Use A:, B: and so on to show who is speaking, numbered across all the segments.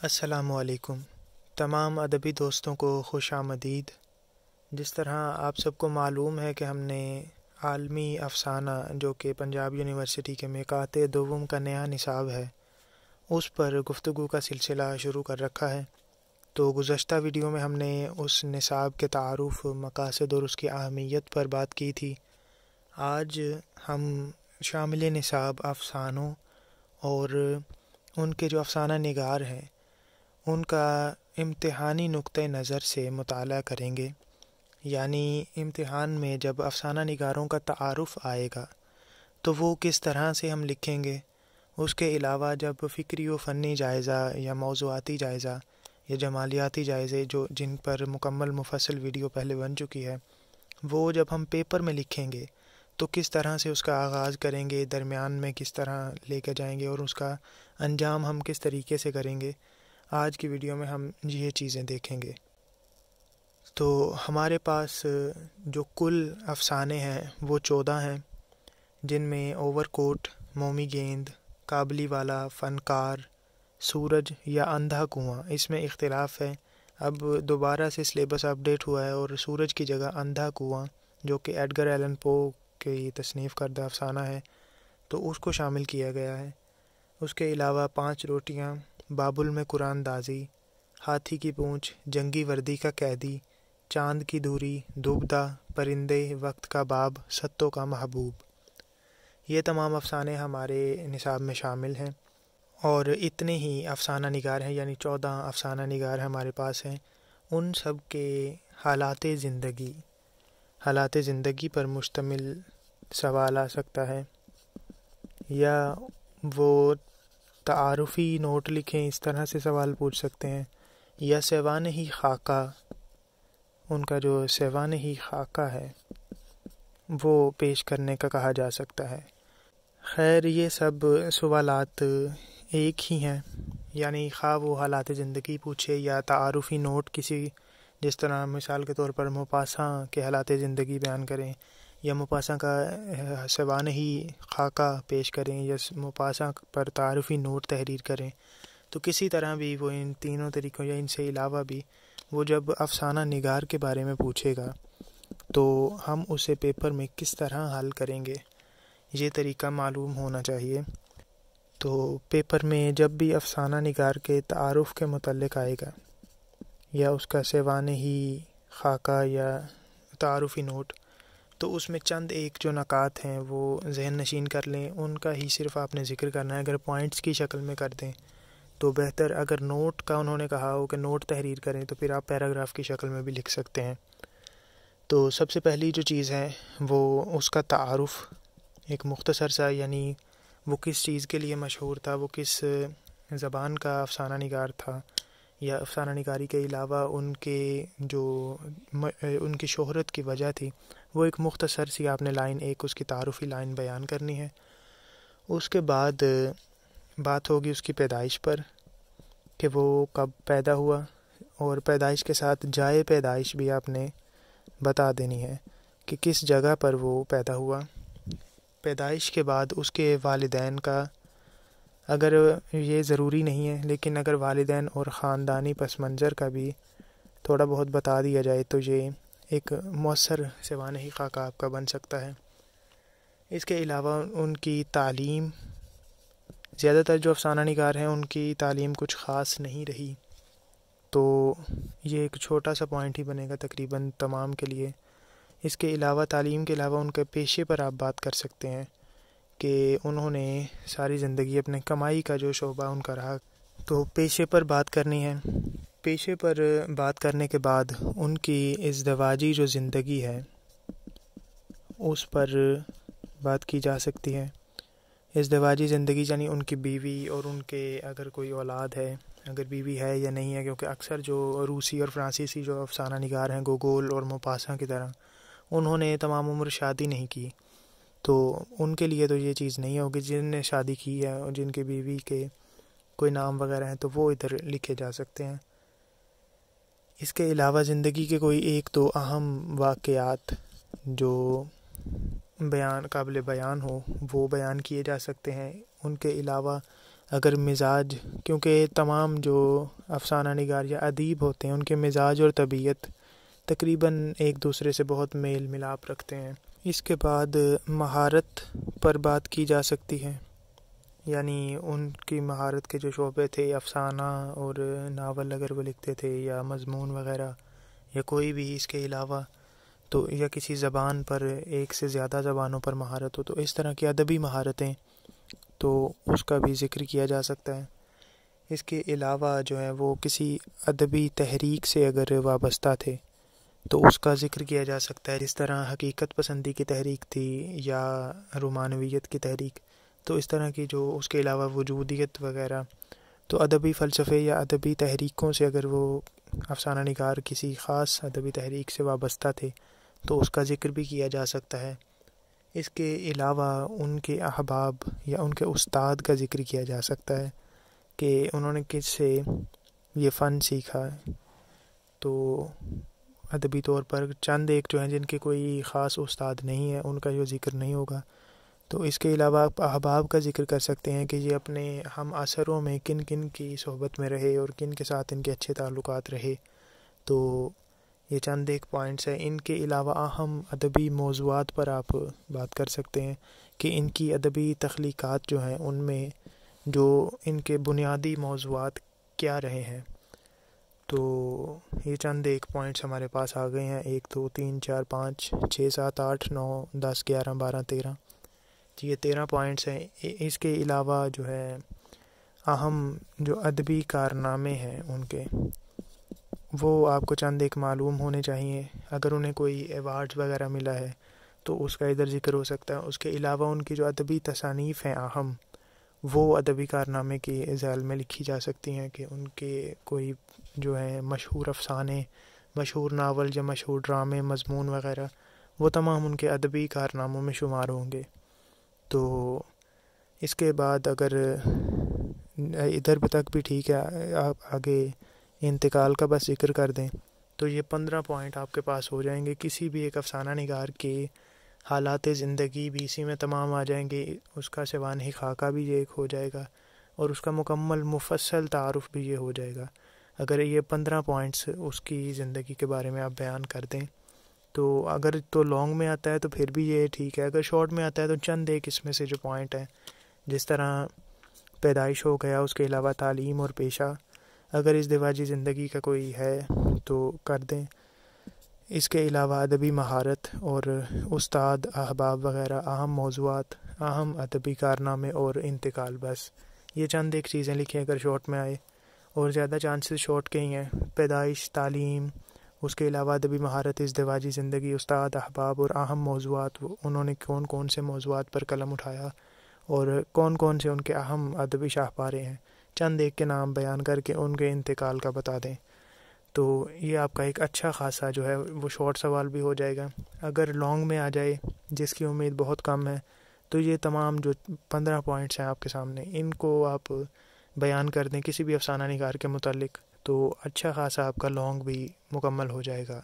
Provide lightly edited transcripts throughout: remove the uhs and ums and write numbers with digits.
A: السلام علیکم تمام ادبی دوستوں کو خوش آمدید۔ جس طرح آپ سب کو معلوم ہے کہ ہم نے عالمی افسانہ جو کہ پنجاب یونیورسٹی کے میقات دوم کا نیا نصاب ہے اس پر گفتگو کا سلسلہ شروع کر رکھا ہے۔ تو گزشتہ ویڈیو میں ہم نے اس نصاب کے تعارف، مقاصد اور اس کی اہمیت پر بات کی تھی۔ آج ہم شامل نصاب افسانوں اور ان کے جو افسانہ نگار ہیں ان کا امتحانی نقطہ نظر سے مطالعہ کریں گے، یعنی امتحان میں جب افسانہ نگاروں کا تعارف آئے گا تو وہ کس طرح سے ہم لکھیں گے۔ اس کے علاوہ جب فکری و فنی جائزہ یا موضوعاتی جائزہ یا جمالیاتی جائزے جن پر مکمل مفصل ویڈیو پہلے بن چکی ہے وہ جب ہم پیپر میں لکھیں گے تو کس طرح سے اس کا آغاز کریں گے، درمیان میں کس طرح لے کے جائیں گے اور اس کا انجام ہم کس طریقے سے کریں گے۔ آج کی ویڈیو میں ہم یہ چیزیں دیکھیں گے۔ تو ہمارے پاس جو کل افسانے ہیں وہ 14 ہیں، جن میں اوور کوٹ، مومی گیند، کابلی والا، فنکار، سورج یا اندھا کنواں، اس میں اختلاف ہے۔ اب دوبارہ سے سلیبس اپڈیٹ ہوا ہے اور سورج کی جگہ اندھا کنواں جو کہ ایڈگر ایلن پو کی تصنیف کردہ افسانہ ہے تو اس کو شامل کیا گیا ہے۔ اس کے علاوہ 5 روٹیاں، بابل میں قرآن دازی، ہاتھی کی پونچھ، جنگی وردی کا قیدی، چاند کی دھوری، دوبدہ، پرندے، وقت کا باب، ستوں کا محبوب، یہ تمام افسانے ہمارے نصاب میں شامل ہیں۔ اور اتنے ہی افسانہ نگار ہیں، یعنی 14 افسانہ نگار ہمارے پاس ہیں۔ ان سب کے حالات زندگی پر مشتمل سوال آ سکتا ہے، یا وہ تعارفی نوٹ لکھیں، اس طرح سے سوال پوچھ سکتے ہیں، یا سیوان ہی خاکہ، ان کا جو سیوان ہی خاکہ ہے وہ پیش کرنے کا کہا جا سکتا ہے۔ خیر، یہ سب سوالات ایک ہی ہیں، یعنی خواہ وہ حالات زندگی پوچھے یا تعارفی نوٹ کسی، جس طرح مثال کے طور پر موپاساں کے حالات زندگی بیان کریں یا موپاساں کا سیوان ہی خاکہ پیش کریں یا موپاساں پر تعارفی نوٹ تحریر کریں، تو کسی طرح بھی وہ ان تینوں طریقوں یا ان سے علاوہ بھی وہ جب افسانہ نگار کے بارے میں پوچھے گا تو ہم اسے پیپر میں کس طرح حل کریں گے، یہ طریقہ معلوم ہونا چاہیے۔ تو پیپر میں جب بھی افسانہ نگار کے تعارف کے متعلق آئے گا یا اس کا سیوان ہی خاکہ یا تعارفی نوٹ، تو اس میں چند ایک جو نکات ہیں وہ ذہن نشین کر لیں، ان کا ہی صرف آپ نے ذکر کرنا ہے۔ اگر پوائنٹس کی شکل میں کر دیں تو بہتر، اگر نوٹ کا انہوں نے کہا ہو کہ نوٹ تحریر کریں تو پھر آپ پیراگراف کی شکل میں بھی لکھ سکتے ہیں۔ تو سب سے پہلی جو چیز ہے وہ اس کا تعارف، ایک مختصر سا، یعنی وہ کس چیز کے لیے مشہور تھا، وہ کس زبان کا افسانہ نگار تھا، یا افسانہ نگاری کے علاوہ ان کی شہرت کی وجہ تھی، وہ ایک مختصر سی آپ نے لائن، ایک اس کی تعارفی لائن بیان کرنی ہے۔ اس کے بعد بات ہوگی اس کی پیدائش پر کہ وہ کب پیدا ہوا، اور پیدائش کے ساتھ جائے پیدائش بھی آپ نے بتا دینی ہے کہ کس جگہ پر وہ پیدا ہوا۔ پیدائش کے بعد اس کے والدین کا، اگر یہ ضروری نہیں ہے لیکن اگر والدین اور خاندانی پس منظر کا بھی تھوڑا بہت بتا دیا جائے تو یہ ایک مؤثر سیوان ہی خاکہ آپ کا بن سکتا ہے۔ اس کے علاوہ ان کی تعلیم، زیادہ تر جو افسانہ نگار ہیں ان کی تعلیم کچھ خاص نہیں رہی، تو یہ ایک چھوٹا سا پوائنٹ ہی بنے گا تقریباً تمام کے لیے۔ اس کے علاوہ تعلیم کے علاوہ ان کے پیشے پر آپ بات کر سکتے ہیں کہ انہوں نے ساری زندگی اپنے کمائی کا جو شعبہ ان کا رہا، تو پیشے پر بات کرنی ہے۔ پیشے پر بات کرنے کے بعد ان کی ازدواجی جو زندگی ہے اس پر بات کی جا سکتی ہے۔ ازدواجی زندگی یعنی ان کی بیوی اور ان کے اگر کوئی اولاد ہے، اگر بیوی ہے یا نہیں ہے، کیونکہ اکثر جو روسی اور فرانسیسی جو افسانہ نگار ہیں گوگول اور موپاساں کی طرح، انہوں نے تمام عمر شادی نہیں کی، تو ان کے لیے تو یہ چیز نہیں ہوگی۔ جن نے شادی کی ہے اور جن کی بیوی کے کوئی نام وغیرہ ہیں تو وہ ادھر لکھے جا سکتے ہیں۔ اس کے علاوہ زندگی کے کوئی ایک دو اہم واقعات جو قابل بیان ہو وہ بیان کیے جا سکتے ہیں۔ ان کے علاوہ اگر مزاج، کیونکہ تمام جو افسانہ نگار یا ادیب ہوتے ہیں ان کے مزاج اور طبیعت تقریباً ایک دوسرے سے بہت میل ملاپ رکھتے ہیں۔ اس کے بعد مہارت پر بات کی جا سکتی ہے، یعنی ان کی مہارت کے جو شعبے تھے، افسانہ اور ناول اگر وہ لکھتے تھے یا مضمون وغیرہ یا کوئی بھی اس کے علاوہ، تو یا کسی زبان پر ایک سے زیادہ زبانوں پر مہارت ہو، تو اس طرح کی ادبی مہارتیں، تو اس کا بھی ذکر کیا جا سکتا ہے۔ اس کے علاوہ جو ہے وہ کسی ادبی تحریک سے اگر وابستہ تھے تو اس کا ذکر کیا جا سکتا ہے، جس طرح حقیقت پسندی کی تحریک تھی یا رومانویت کی تحریک، تو اس طرح کی جو اس کے علاوہ وجودیت وغیرہ، تو ادبی فلسفے یا ادبی تحریکوں سے اگر وہ افسانہ نگار کسی خاص ادبی تحریک سے وابستہ تھے تو اس کا ذکر بھی کیا جا سکتا ہے۔ اس کے علاوہ ان کے احباب یا ان کے استاد کا ذکر کیا جا سکتا ہے کہ انہوں نے کس سے یہ فن سیکھا ہے۔ تو ادبی طور پر چند ایک جو ہیں جن کے کوئی خاص استاد نہیں ہے ان کا جو ذکر نہیں ہوگا۔ تو اس کے علاوہ آپ احباب کا ذکر کر سکتے ہیں کہ یہ اپنے ہم عصروں میں کن کن کی صحبت میں رہے اور کن کے ساتھ ان کے اچھے تعلقات رہے۔ تو یہ چند ایک پوائنٹس ہیں۔ ان کے علاوہ اہم ادبی موضوعات پر آپ بات کر سکتے ہیں کہ ان کی ادبی تخلیقات جو ہیں ان میں جو ان کے بنیادی موضوعات کیا رہے ہیں۔ تو یہ چند ایک پوائنٹس ہمارے پاس آ گئے ہیں، 1 2 3 4 5 6 7 8 9 10 11 12 13، یہ 13 پوائنٹس ہیں۔ اس کے علاوہ جو ہے اہم جو ادبی کارنامے ہیں ان کے، وہ آپ کو چند ایک معلوم ہونے چاہیے۔ اگر انہیں کوئی ایوارڈز وغیرہ ملا ہے تو اس کا ادھر ذکر ہو سکتا ہے۔ اس کے علاوہ ان کی جو ادبی تصانیف ہیں اہم، وہ ادبی کارنامے کے ذیل میں لکھی جا سکتی ہیں کہ ان کے کوئی جو ہیں مشہور افسانے، مشہور ناول یا مشہور ڈرامے، مضمون وغیرہ، وہ تمام ان کے ادبی کارناموں میں شمار ہوں گے۔ تو اس کے بعد اگر ادھر تک بھی ٹھیک ہے، آپ آگے انتقال کا بس ذکر کر دیں تو یہ 15 پوائنٹ آپ کے پاس ہو جائیں گے۔ کسی بھی ایک افسانہ نگار کے حالات زندگی بھی اسی میں تمام آ جائیں گے، اس کا سوانحی خاکہ بھی یہ ایک ہو جائے گا اور اس کا مکمل مفصل تعارف بھی یہ ہو جائے گا۔ اگر یہ 15 پوائنٹس اس کی زندگی کے بارے میں آپ بیان کر دیں تو اگر تو لانگ میں آتا ہے تو پھر بھی یہ ٹھیک ہے، اگر شارٹ میں آتا ہے تو چند ایک اس میں سے جو پوائنٹ ہیں، جس طرح پیدائش ہو گیا، اس کے علاوہ تعلیم اور پیشہ، اگر اس دیواجی زندگی کا کوئی ہے تو کر دیں۔ اس کے علاوہ ادبی مہارت اور استاد، احباب وغیرہ، اہم موضوعات، اہم ادبی کارنامے اور انتقال، بس یہ چند ایک چیزیں لکھیں اگر شارٹ میں آئے، اور زیادہ چانسز شارٹ کے ہی ہیں۔ پیدائش، تعلیم، اس کے علاوہ ادبی مہارت، ازدواجی زندگی، استاد، احباب اور اہم موضوعات، انہوں نے کون کون سے موضوعات پر قلم اٹھایا اور کون کون سے ان کے اہم ادبی شاہکاریں ہیں، چند ایک کے نام بیان کر کے ان کے انتقال کا بتا دیں، تو یہ آپ کا ایک اچھا خاصا جو ہے وہ شارٹ سوال بھی ہو جائے گا۔ اگر لانگ میں آ جائے، جس کی امید بہت کم ہے، تو یہ تمام جو 15 پوائنٹس ہیں آپ کے سامنے، ان کو آپ بیان کر دیں کسی بھی افسانہ نگار کے متعلق، تو اچھا خاصا آپ کا لانگ بھی مکمل ہو جائے گا۔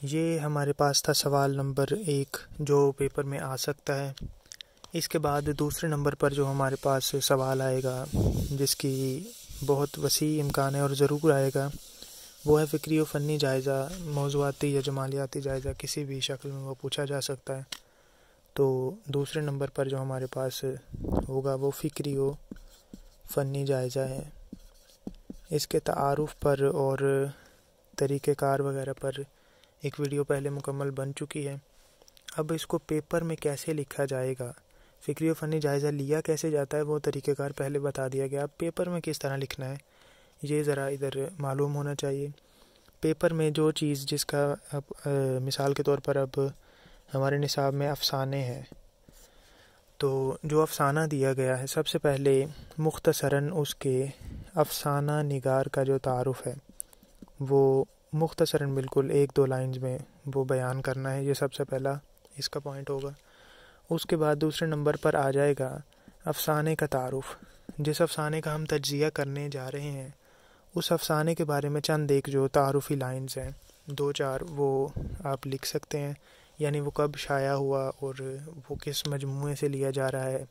A: یہ ہمارے پاس تھا سوال نمبر 1 جو پیپر میں آ سکتا ہے۔ اس کے بعد دوسرے نمبر پر جو ہمارے پاس سوال آئے گا، جس کی بہت وسیع امکان ہے اور ضرور آئے گا، وہ ہے فکری و فنی جائزہ، موضوعاتی یا جمالیاتی جائزہ، کسی بھی شکل میں وہ پوچھا جا سکتا ہے۔ تو دوسرے نمبر پر جو ہمارے پاس ہوگا وہ فکری و فنی جائزہ ہے۔ اس کے تعارف پر اور طریقہ کار وغیرہ پر ایک ویڈیو پہلے مکمل بن چکی ہے۔ اب اس کو پیپر میں کیسے لکھا جائے گا، فکری و فنی جائزہ لیا کیسے جاتا ہے، وہ طریقہ کار پہلے بتا دیا گیا۔ اب پیپر میں کس طرح لکھنا ہے یہ ذرا ادھر معلوم ہونا چاہیے۔ پیپر میں جو چیز جس کا مثال کے طور پر اب ہمارے نصاب میں افسانے ہیں، تو جو افسانہ دیا گیا ہے، سب سے پہلے مختصراً اس کے افسانہ نگار کا جو تعارف ہے وہ مختصراً بالکل 1-2 لائنز میں وہ بیان کرنا ہے۔ یہ سب سے پہلا اس کا پوائنٹ ہوگا۔ اس کے بعد دوسرے نمبر پر آ جائے گا افسانے کا تعارف۔ جس افسانے کا ہم تجزیہ کرنے جا رہے ہیں، اس افسانے کے بارے میں چند ایک جو تعارفی لائنز ہیں، 2-4 وہ آپ لکھ سکتے ہیں، یعنی وہ کب شائع ہوا اور وہ کس مجموعے سے لیا جا رہا ہے،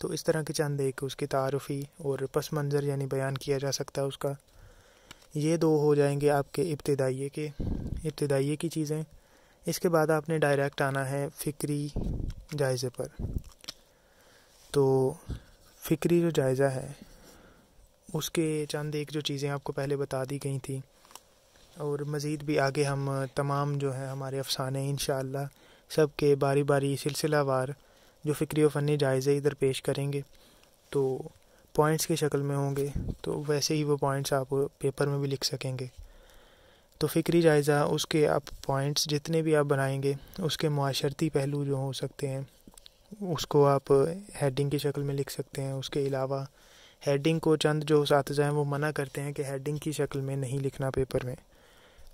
A: تو اس طرح کے چند ایک اس کی تعارفی اور پس منظر یعنی بیان کیا جا سکتا ہے اس کا. یہ دو ہو جائیں گے آپ کے ابتدائیے کی چیزیں. اس کے بعد آپ نے ڈائریکٹ آنا ہے فکری جائزے پر. تو فکری جو جائزہ ہے اس کے چند ایک جو چیزیں آپ کو پہلے بتا دی گئی تھیں، اور مزید بھی آگے ہم تمام جو ہیں ہمارے افسانے انشاءاللہ سب کے باری باری سلسلہ وار جو فکری و فنی جائزے ادھر پیش کریں گے تو پوائنٹس کی شکل میں ہوں گے، تو ویسے ہی وہ پوائنٹس آپ پیپر میں بھی لکھ سکیں گے. تو فکری جائزہ اس کے آپ پوائنٹس جتنے بھی آپ بنائیں گے اس کے معاشرتی پہلو جو ہو سکتے ہیں اس کو آپ ہیڈنگ کی شکل میں لکھ سکتے ہیں. اس کے علاوہ ہیڈنگ کو چند جو اساتذہ ہیں وہ منع کرتے ہیں کہ ہیڈنگ کی شکل میں نہیں لکھنا پیپر میں،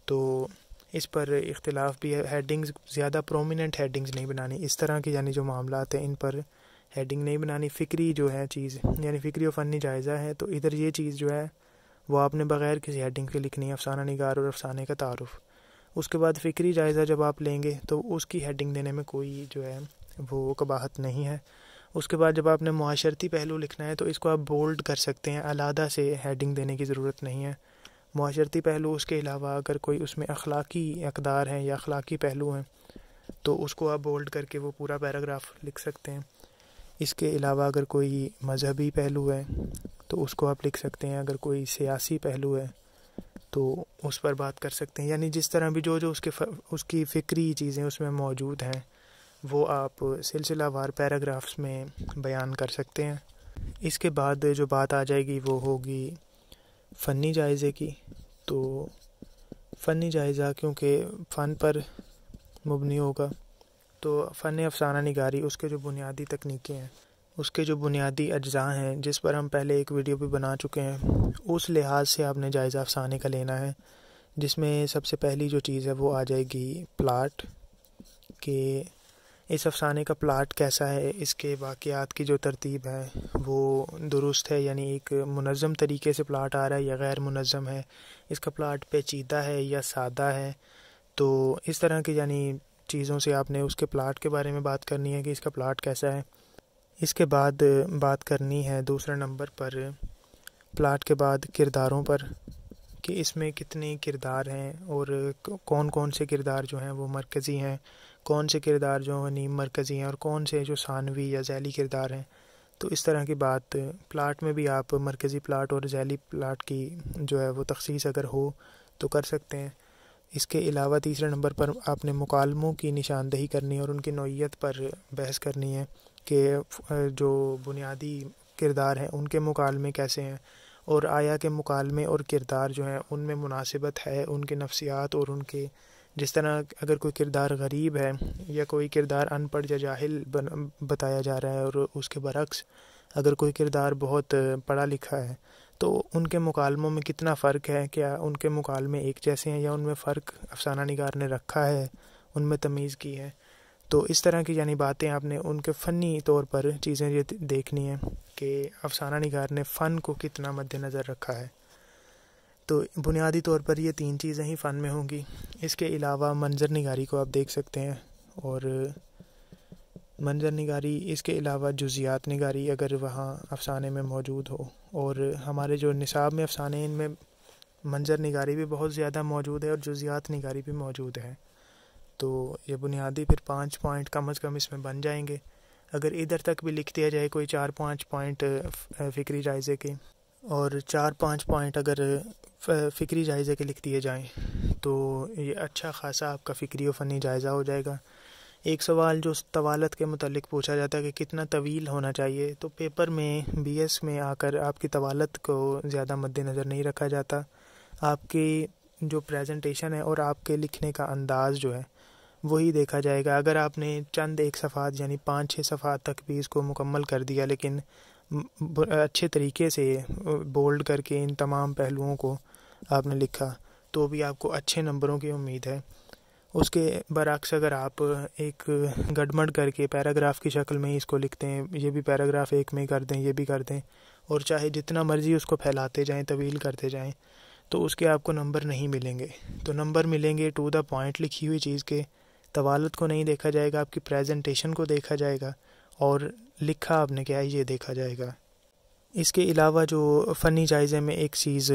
A: تو اس پر اختلاف بھی ہے. ہیڈنگز زیادہ پرومیننٹ ہیڈنگز نہیں بنانی، اس طرح کی یعنی جو معاملات ہیں ان پر ہیڈنگ نہیں بنانی. فکری جو ہے چیز یعنی فکری و فنی جائزہ ہے، تو ادھر یہ چیز جو ہے وہ آپ نے بغیر کسی ہیڈنگ کے لکھنی ہے، افسانہ نگار اور افسانے کا تعارف. اس کے بعد فکری جائزہ جب آپ لیں گے تو اس کی ہیڈنگ دینے میں کوئی جو ہے وہ قباحت نہیں ہے. اس کے بعد جب آپ نے معاشرتی پہلو لکھنا ہے تو اس کو آپ بولڈ کر سکتے ہیں، علیحدہ سے ہیڈنگ دینے کی ضرورت نہیں ہے. معاشرتی پہلو اس کے علاوہ اگر کوئی اس میں اخلاقی اقدار ہیں یا اخلاقی پہلو ہیں تو اس کو آپ بولڈ کر کے وہ پورا پیراگراف لکھ سکتے ہیں. اس کے علاوہ اگر کوئی مذہبی پہلو ہے تو اس کو آپ لکھ سکتے ہیں. اگر کوئی سیاسی پہلو ہے تو اس پر بات کر سکتے ہیں. یعنی جس طرح بھی جو اس کی فکری چیزیں اس میں موجود ہیں وہ آپ سلسلہ وار پیراگرافز میں بیان کر سکتے ہیں. اس کے بعد جو بات آ جائے گی وہ ہوگی فنی جائزے کی. تو فنی جائزہ کیونکہ فن پر مبنی ہوگا تو فن افسانہ نگاری اس کے جو بنیادی تکنیکیں ہیں، اس کے جو بنیادی اجزاء ہیں جس پر ہم پہلے ایک ویڈیو بھی بنا چکے ہیں، اس لحاظ سے آپ نے جائزہ افسانے کا لینا ہے. جس میں سب سے پہلی جو چیز ہے وہ آ جائے گی پلاٹ، کہ اس افسانے کا پلاٹ کیسا ہے، اس کے واقعات کی جو ترتیب ہے وہ درست ہے، یعنی ایک منظم طریقے سے پلاٹ آ رہا ہے یا غیر منظم ہے، اس کا پلاٹ پیچیدہ ہے یا سادہ ہے. تو اس طرح کی یعنی چیزوں سے آپ نے اس کے پلاٹ کے بارے میں بات کرنی ہے کہ اس کا پلاٹ کیسا ہے. اس کے بعد بات کرنی ہے دوسرے نمبر پر پلاٹ کے بعد کرداروں پر، کہ اس میں کتنے کردار ہیں اور کون کون سے کردار جو ہیں وہ مرکزی ہیں، کون سے کردار جو ہیں نیم مرکزی ہیں، اور کون سے جو ثانوی یا ذیلی کردار ہیں. تو اس طرح کی بات پلاٹ میں بھی آپ مرکزی پلاٹ اور ذیلی پلاٹ کی جو ہے وہ تخصیص اگر ہو تو کر سکتے ہیں. اس کے علاوہ تیسرے نمبر پر آپ نے مکالموں کی نشاندہی کرنی ہے اور ان کی نوعیت پر بحث کرنی ہے کہ جو بنیادی کردار ہیں ان کے مکالمے کیسے ہیں، اور آیا کہ مکالمے اور کردار جو ہیں ان میں مناسبت ہے، ان کے نفسیات اور ان کے جس طرح اگر کوئی کردار غریب ہے یا کوئی کردار ان پڑھ یا جاہل بتایا جا رہا ہے، اور اس کے برعکس اگر کوئی کردار بہت پڑھا لکھا ہے تو ان کے مکالموں میں کتنا فرق ہے، کیا ان کے مکالمے ایک جیسے ہیں یا ان میں فرق افسانہ نگار نے رکھا ہے، ان میں تمیز کی ہے. تو اس طرح کی یعنی باتیں آپ نے ان کے فنی طور پر چیزیں یہ دیکھنی ہیں کہ افسانہ نگار نے فن کو کتنا مد نظر رکھا ہے. تو بنیادی طور پر یہ تین چیزیں ہی فن میں ہوں گی. اس کے علاوہ منظر نگاری کو آپ دیکھ سکتے ہیں، اور منظر نگاری اس کے علاوہ جزیات نگاری اگر وہاں افسانے میں موجود ہو، اور ہمارے جو نصاب میں افسانے ہیں ان میں منظر نگاری بھی بہت زیادہ موجود ہے اور جزیات نگاری بھی موجود ہے. تو یہ بنیادی پھر 5 پوائنٹ کم از کم اس میں بن جائیں گے. اگر ادھر تک بھی لکھ دیا جائے کوئی 4-5 پوائنٹ فکری جائزے کے اور 4-5 پوائنٹ اگر فکری جائزے کے لکھ دیے جائیں تو یہ اچھا خاصا آپ کا فکری و فنی جائزہ ہو جائے گا. ایک سوال جو طوالت کے متعلق پوچھا جاتا ہے کہ کتنا طویل ہونا چاہیے، تو پیپر میں بی ایس میں آ کر آپ کی طوالت کو زیادہ مد نظر نہیں رکھا جاتا. آپ کی جو پریزنٹیشن ہے اور آپ کے لکھنے کا انداز جو ہے وہی دیکھا جائے گا. اگر آپ نے چند ایک صفحات یعنی 5-6 صفحات تک بھی اس کو مکمل کر دیا لیکن اچھے طریقے سے بولڈ کر کے ان تمام پہلوؤں کو آپ نے لکھا تو بھی آپ کو اچھے نمبروں کی امید ہے. اس کے برعکس اگر آپ ایک گڑبڑ کر کے پیراگراف کی شکل میں اس کو لکھتے ہیں، یہ بھی پیراگراف ایک میں کر دیں، یہ بھی کر دیں، اور چاہے جتنا مرضی اس کو پھیلاتے جائیں، طویل کرتے جائیں، تو اس کے آپ کو نمبر نہیں ملیں گے. تو نمبر ملیں گے ٹو دا پوائنٹ لکھی ہوئی چیز کے. طوالت کو نہیں دیکھا جائے گا، آپ کی پریزنٹیشن کو دیکھا جائے گا اور لکھا آپ نے کیا ہے یہ دیکھا جائے گا۔ اس کے علاوہ جو فنی جائزے میں ایک چیز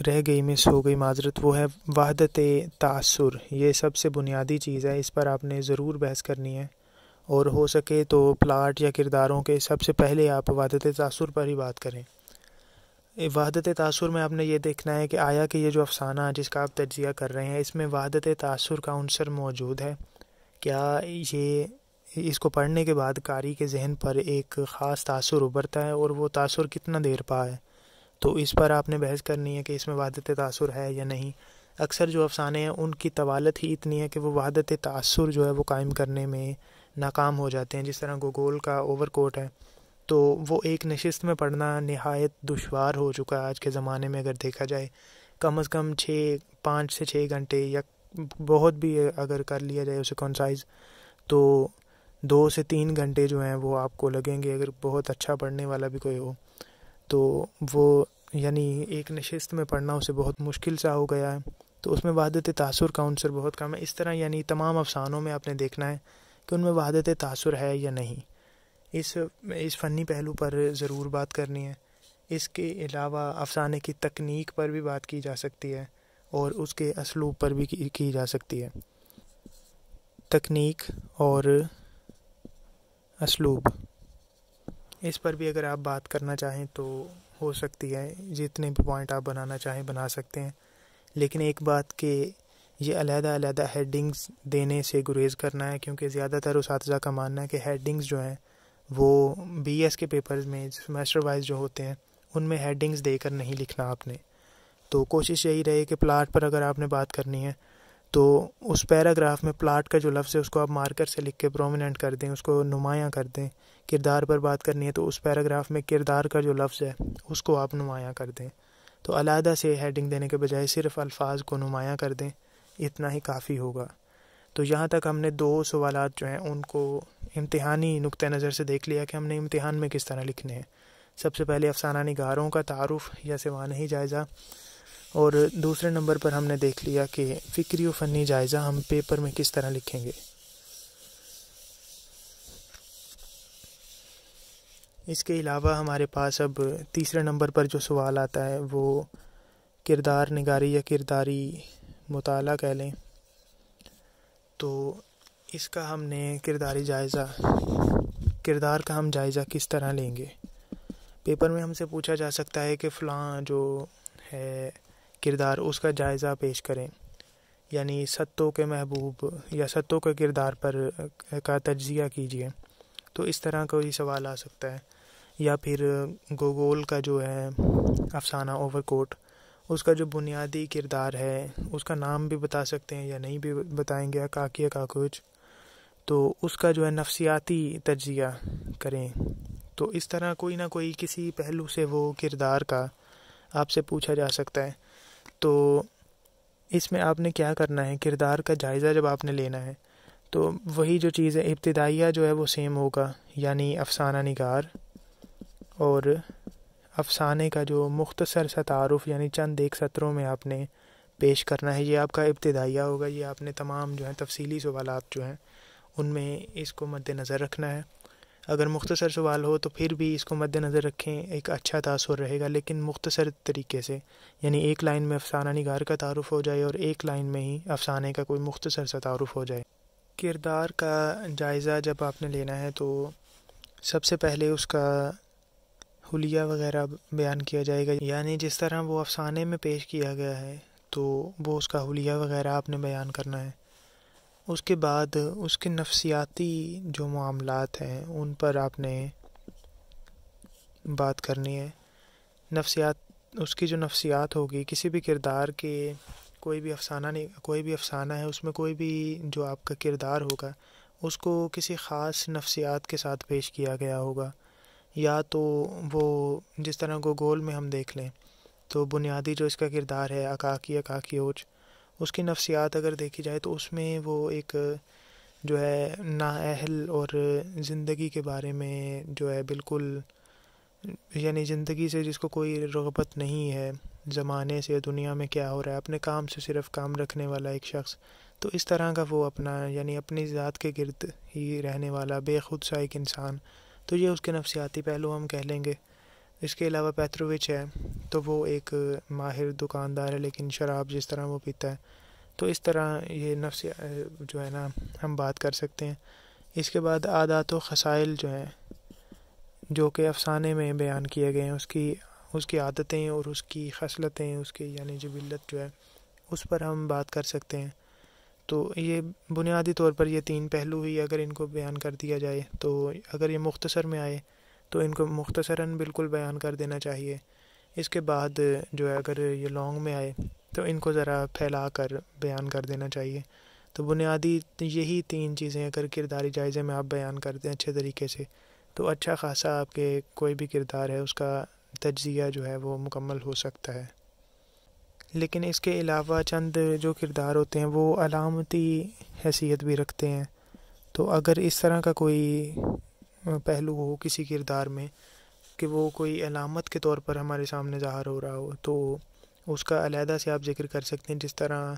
A: رہ گئی، مس ہو گئی، معذرت، وہ ہے وحدت تاثر۔ یہ سب سے بنیادی چیز ہے، اس پر آپ نے ضرور بحث کرنی ہے، اور ہو سکے تو پلاٹ یا کرداروں کے سب سے پہلے آپ وحدت تاثر پر ہی بات کریں۔ وحدت تاثر میں آپ نے یہ دیکھنا ہے کہ آیا کہ یہ جو افسانہ جس کا آپ تجزیہ کر رہے ہیں اس میں وحدت تاثر کا عنصر موجود ہے؟ کیا یہ اس کو پڑھنے کے بعد قاری کے ذہن پر ایک خاص تاثر ابھرتا ہے، اور وہ تاثر کتنا دیر پا ہے؟ تو اس پر آپ نے بحث کرنی ہے کہ اس میں وحدت تاثر ہے یا نہیں۔ اکثر جو افسانے ہیں ان کی طوالت ہی اتنی ہے کہ وہ وحدت تاثر جو ہے وہ قائم کرنے میں ناکام ہو جاتے ہیں، جس طرح گوگول کا اوور کوٹ ہے، تو وہ ایک نشست میں پڑھنا نہایت دشوار ہو چکا ہے آج کے زمانے میں۔ اگر دیکھا جائے کم از کم 5 سے 6 گھنٹے، یا بہت بھی اگر کر لیا جائے اسے کنسائز، تو 2 سے 3 گھنٹے جو ہیں وہ آپ کو لگیں گے، اگر بہت اچھا پڑھنے والا بھی کوئی ہو تو وہ یعنی ایک نشست میں پڑھنا اسے بہت مشکل سا ہو گیا ہے، تو اس میں وحدت تاثر کا عنصر بہت کم ہے۔ اس طرح یعنی تمام افسانوں میں آپ نے دیکھنا ہے کہ ان میں وحدت تاثر ہے یا نہیں، اس فنی پہلو پر ضرور بات کرنی ہے۔ اس کے علاوہ افسانے کی تکنیک پر بھی بات کی جا سکتی ہے، اور اس کے اسلوب پر بھی کی جا سکتی ہے۔ تکنیک اور اسلوب، اس پر بھی اگر آپ بات کرنا چاہیں تو ہو سکتی ہے، جتنے بھی پوائنٹ آپ بنانا چاہیں بنا سکتے ہیں، لیکن ایک بات کہ یہ علیحدہ علیحدہ ہیڈنگز دینے سے گریز کرنا ہے، کیونکہ زیادہ تر اساتذہ کا ماننا ہے کہ ہیڈنگز جو ہیں وہ بی ایس کے پیپرز میں سیمیسٹر وائز جو ہوتے ہیں ان میں ہیڈنگز دے کر نہیں لکھنا آپ نے۔ تو کوشش یہی رہے کہ پلاٹ پر اگر آپ نے بات کرنی ہے تو اس پیراگراف میں پلاٹ کا جو لفظ ہے اس کو آپ مارکر سے لکھ کے پرومیننٹ کر دیں، اس کو نمایاں کر دیں۔ کردار پر بات کرنی ہے تو اس پیراگراف میں کردار کا جو لفظ ہے اس کو آپ نمایاں کر دیں۔ تو علیحدہ سے ہیڈنگ دینے کے بجائے صرف الفاظ کو نمایاں کر دیں، اتنا ہی کافی ہوگا۔ تو یہاں تک ہم نے 2 سوالات جو ہیں ان کو امتحانی نقطہ نظر سے دیکھ لیا کہ ہم نے امتحان میں کس طرح لکھنے ہیں۔ سب سے پہلے افسانہ نگاروں کا تعارف یا سوانحی جائزہ، اور دوسرے نمبر پر ہم نے دیکھ لیا کہ فکری و فنی جائزہ ہم پیپر میں کس طرح لکھیں گے۔ اس کے علاوہ ہمارے پاس اب تیسرے نمبر پر جو سوال آتا ہے وہ کردار نگاری یا کرداری مطالعہ کہہ لیں۔ تو اس کا ہم نے کردار کا ہم جائزہ کس طرح لیں گے؟ پیپر میں ہم سے پوچھا جا سکتا ہے کہ فلاں جو ہے کردار اس کا جائزہ پیش کریں، یعنی ستوں کے محبوب یا ستوں کے کردار پر کا تجزیہ کیجیے، تو اس طرح کوئی سوال آ سکتا ہے۔ یا پھر گوگول کا جو ہے افسانہ اوور کوٹ، اس کا جو بنیادی کردار ہے اس کا نام بھی بتا سکتے ہیں یا نہیں بھی بتائیں گے، کاکی یا کاکوچ، تو اس کا جو ہے نفسیاتی تجزیہ کریں۔ تو اس طرح کوئی نہ کوئی کسی پہلو سے وہ کردار کا آپ سے پوچھا جا سکتا ہے۔ تو اس میں آپ نے کیا کرنا ہے، کردار کا جائزہ جب آپ نے لینا ہے تو وہی جو چیز ہے ابتدائیہ جو ہے وہ سیم ہوگا، یعنی افسانہ نگار اور افسانے کا جو مختصر سا تعارف یعنی چند ایک سطروں میں آپ نے پیش کرنا ہے، یہ آپ کا ابتدائیہ ہوگا۔ یہ آپ نے تمام جو ہیں تفصیلی سوالات جو ہیں ان میں اس کو مد نظر رکھنا ہے۔ اگر مختصر سوال ہو تو پھر بھی اس کو مد نظر رکھیں، ایک اچھا تاثر رہے گا، لیکن مختصر طریقے سے، یعنی ایک لائن میں افسانہ نگار کا تعارف ہو جائے اور ایک لائن میں ہی افسانے کا کوئی مختصر سا تعارف ہو جائے۔ کردار کا جائزہ جب آپ نے لینا ہے تو سب سے پہلے اس کا حلیہ وغیرہ بیان کیا جائے گا، یعنی جس طرح وہ افسانے میں پیش کیا گیا ہے تو وہ اس کا حلیہ وغیرہ آپ نے بیان کرنا ہے۔ اس کے بعد اس کے نفسیاتی جو معاملات ہیں ان پر آپ نے بات کرنی ہے۔ اس کی جو نفسیات ہوگی کسی بھی کردار کے، کوئی بھی افسانہ ہے اس میں کوئی بھی جو آپ کا کردار ہوگا اس کو کسی خاص نفسیات کے ساتھ پیش کیا گیا ہوگا، یا تو وہ جس طرح گوگول میں ہم دیکھ لیں تو بنیادی جو اس کا کردار ہے اکاکی یا کاکیوچ، اس کی نفسیات اگر دیکھی جائے تو اس میں وہ ایک جو ہے نااہل اور زندگی کے بارے میں جو ہے بالکل، یعنی زندگی سے جس کو کوئی رغبت نہیں ہے، زمانے سے، دنیا میں کیا ہو رہا ہے، اپنے کام سے صرف کام رکھنے والا ایک شخص، تو اس طرح کا وہ اپنا یعنی اپنی ذات کے گرد ہی رہنے والا بے خود سا ایک انسان، تو یہ اس کے نفسیاتی پہلو ہم کہہ لیں گے۔ اس کے علاوہ پیترووچ ہے، تو وہ ایک ماہر دکاندار ہے، لیکن شراب جس طرح وہ پیتا ہے، تو اس طرح یہ نفس جو ہے نا ہم بات کر سکتے ہیں۔ اس کے بعد عادات و خصائل جو ہیں، جو کہ افسانے میں بیان کیے گئے ہیں، اس کی عادتیں اور اس کی خصلتیں، اس کی یعنی جبلت جو ہے، اس پر ہم بات کر سکتے ہیں۔ تو یہ بنیادی طور پر یہ 3 پہلو ہی اگر ان کو بیان کر دیا جائے، تو اگر یہ مختصر میں آئے تو ان کو مختصراً بالکل بیان کر دینا چاہیے۔ اس کے بعد جو ہے اگر یہ لانگ میں آئے تو ان کو ذرا پھیلا کر بیان کر دینا چاہیے۔ تو بنیادی یہی 3 چیزیں اگر کرداری جائزے میں آپ بیان کر دیں اچھے طریقے سے، تو اچھا خاصا آپ کے کوئی بھی کردار ہے اس کا تجزیہ جو ہے وہ مکمل ہو سکتا ہے۔ لیکن اس کے علاوہ چند جو کردار ہوتے ہیں وہ علامتی حیثیت بھی رکھتے ہیں۔ تو اگر اس طرح کا کوئی پہلو ہو کسی کردار میں کہ وہ کوئی علامت کے طور پر ہمارے سامنے ظاہر ہو رہا ہو، تو اس کا علیحدہ سے آپ ذکر کر سکتے ہیں۔ جس طرح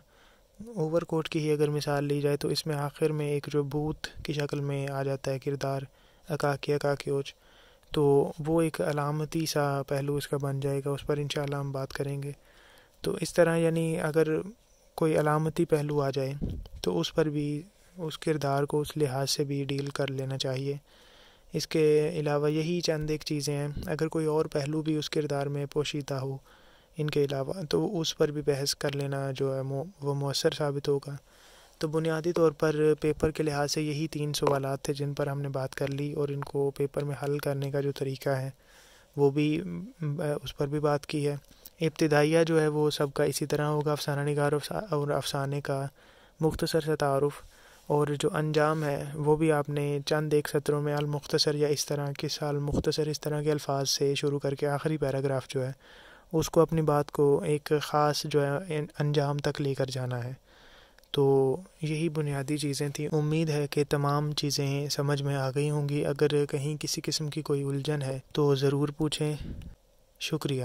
A: اوور کوٹ کی ہی اگر مثال لی جائے تو اس میں آخر میں ایک جو بھوت کی شکل میں آ جاتا ہے کردار، اکاکیوچ، تو وہ ایک علامتی سا پہلو اس کا بن جائے گا، اس پر انشاءاللہ ہم بات کریں گے۔ تو اس طرح یعنی اگر کوئی علامتی پہلو آ جائے تو اس پر بھی اس کردار کو اس لحاظ سے بھی ڈیل کر لینا چاہیے۔ اس کے علاوہ یہی چند ایک چیزیں ہیں، اگر کوئی اور پہلو بھی اس کردار میں پوشیدہ ہو ان کے علاوہ، تو اس پر بھی بحث کر لینا جو ہے وہ مؤثر ثابت ہوگا۔ تو بنیادی طور پر پیپر کے لحاظ سے یہی 3 سوالات تھے جن پر ہم نے بات کر لی، اور ان کو پیپر میں حل کرنے کا جو طریقہ ہے وہ بھی اس پر بھی بات کی ہے۔ ابتدائیہ جو ہے وہ سب کا اسی طرح ہوگا، افسانہ نگار اور افسانے کا مختصر سا تعارف، اور جو انجام ہے وہ بھی آپ نے چند ایک سطروں میں المختصر یا اس طرح کے المختصر اس طرح کے الفاظ سے شروع کر کے آخری پیراگراف جو ہے اس کو اپنی بات کو ایک خاص جو ہے انجام تک لے کر جانا ہے۔ تو یہی بنیادی چیزیں تھیں۔ امید ہے کہ تمام چیزیں سمجھ میں آ گئی ہوں گی۔ اگر کہیں کسی قسم کی کوئی الجھن ہے تو ضرور پوچھیں۔ شکریہ۔